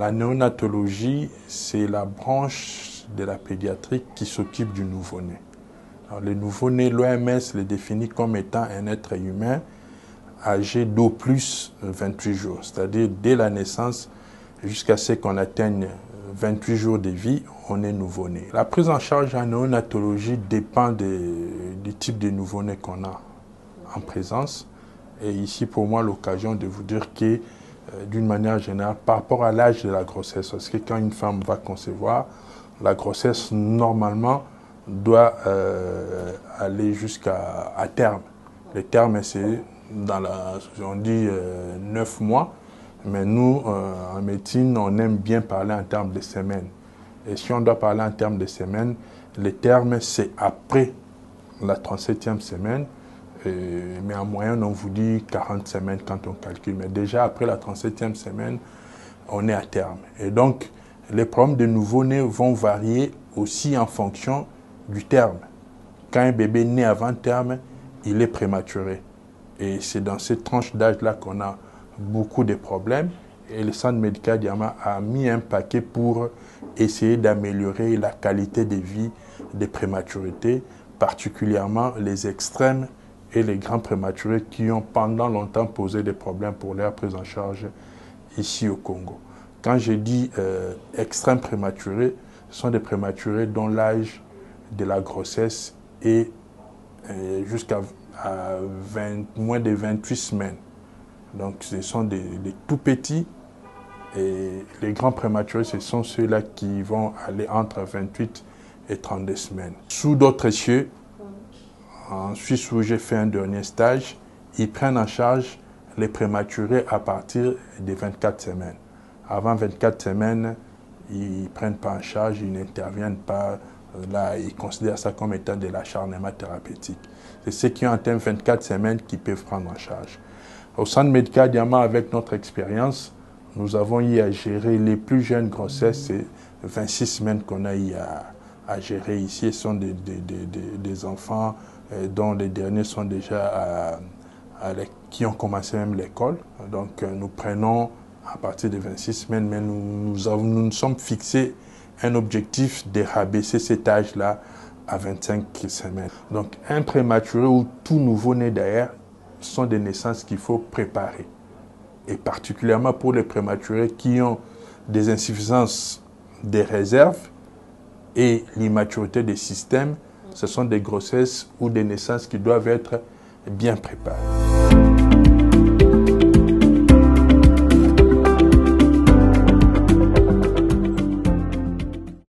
La néonatologie, c'est la branche de la pédiatrie qui s'occupe du nouveau-né. Le nouveau-né, l'OMS le définit comme étant un être humain âgé d'au plus 28 jours, c'est-à-dire dès la naissance jusqu'à ce qu'on atteigne 28 jours de vie, on est nouveau-né. La prise en charge en néonatologie dépend du type de nouveau-né qu'on a en présence. Et ici, pour moi, l'occasion de vous dire que, d'une manière générale, par rapport à l'âge de la grossesse, parce que quand une femme va concevoir, la grossesse, normalement, doit aller jusqu'à terme. Le terme, c'est, on dit 9 mois, mais nous, en médecine, on aime bien parler en termes de semaines. Et si on doit parler en termes de semaines, le terme, c'est après la 37e semaine, mais en moyenne, on vous dit 40 semaines quand on calcule. Mais déjà, après la 37e semaine, on est à terme. Et donc, les problèmes de nouveau-né vont varier aussi en fonction du terme. Quand un bébé naît avant terme, il est prématuré. Et c'est dans cette tranche d'âge-là qu'on a beaucoup de problèmes. Et le Centre médical Diama a mis un paquet pour essayer d'améliorer la qualité de vie des prématurités, particulièrement les extrêmes et les grands prématurés qui ont pendant longtemps posé des problèmes pour leur prise en charge ici au Congo. Quand je dis extrêmes prématurés, ce sont des prématurés dont l'âge de la grossesse est jusqu'à moins de 28 semaines. Donc ce sont des tout petits, et les grands prématurés, ce sont ceux-là qui vont aller entre 28 et 32 semaines. Sous d'autres cieux, en Suisse où j'ai fait un dernier stage, ils prennent en charge les prématurés à partir de 24 semaines. Avant 24 semaines, ils ne prennent pas en charge, ils n'interviennent pas. Là, ils considèrent ça comme étant de l'acharnement thérapeutique. C'est ceux qui ont atteint 24 semaines qui peuvent prendre en charge. Au Centre médical Diama, avec notre expérience, nous avons eu à gérer les plus jeunes grossesses, c'est 26 semaines qu'on a eu à gérer ici. Ce sont des enfants dont les derniers sont déjà qui ont commencé même l'école. Donc nous prenons à partir de 26 semaines, mais nous sommes fixés un objectif de rabaisser cet âge-là à 25 semaines. Donc un prématuré ou tout nouveau-né d'ailleurs sont des naissances qu'il faut préparer. Et particulièrement pour les prématurés qui ont des insuffisances des réserves et l'immaturité des systèmes, ce sont des grossesses ou des naissances qui doivent être bien préparées.